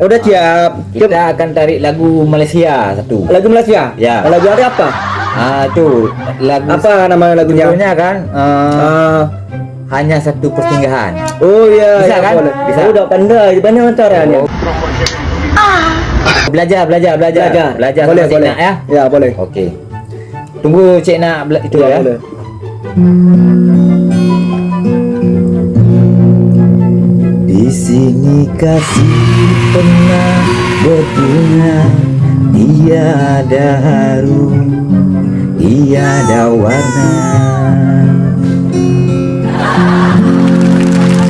Udah siap. Kita akan tarik lagu Malaysia satu. Lagu Malaysia? Ya. Lagu apa? Itu lagu Apa nama lagunya? judulnya kan hanya satu persinggahan. Oh iya, Bisa ya, kan? boleh. Bisa. Udah pandai, banyak caranya. Belajar. Boleh, sama Cik boleh. Nak, ya. Ya, boleh. Okey. Tunggu Cik Nak itu ya. Boleh. Di sini kasih pernah berbunga, tiada harum, tiada warna.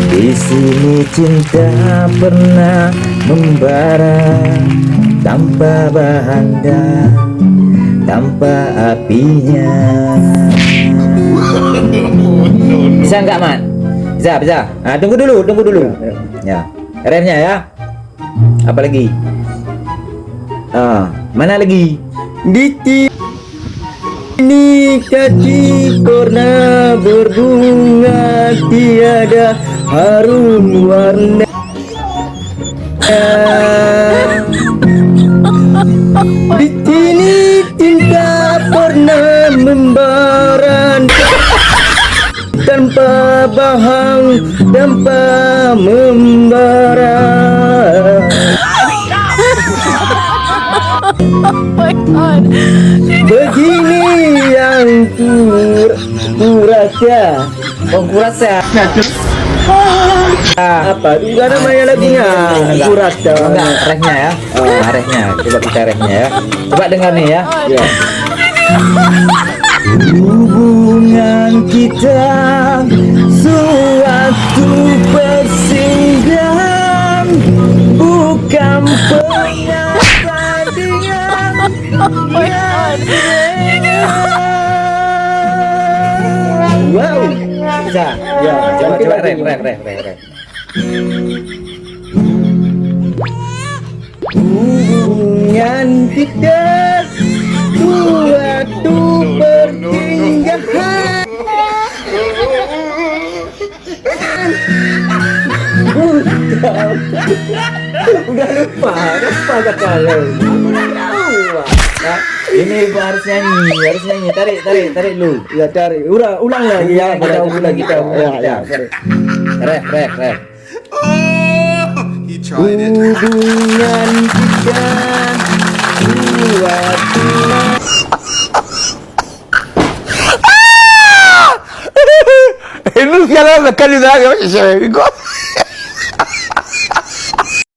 Di sini cinta pernah membara, tanpa bahanda, tanpa apinya. Bisa enggak, Mat? Bisa. Tunggu dulu. Ya. Refnya ya. Apa lagi? Mana lagi? Di sini kasih pernah berbunga, tiada harum warna. Di sini cinta pernah membara, tanpa bahang, tanpa membara. Begini yang kurasa. Kurasa. Apa? Juga namanya lagunya. Kurasa. Enggak, refnya ya. Refnya. Coba kita refnya ya. Coba dengar nih ya. Ya. Hubungan kita suatu persinggahan, bukan pertandingan. Wow. Bisa. Ya, Coba ref. Hubungan kita suatu persinggahan. Udah lupa kata lu. Ini harus nyanyi. Tarik lu. Ya cari, ulang lagi ya, kita ulang lagi kita. Ya. Ref. He tried it. Hubungan kita suatu. Ini sekarang akan ditanya siapa?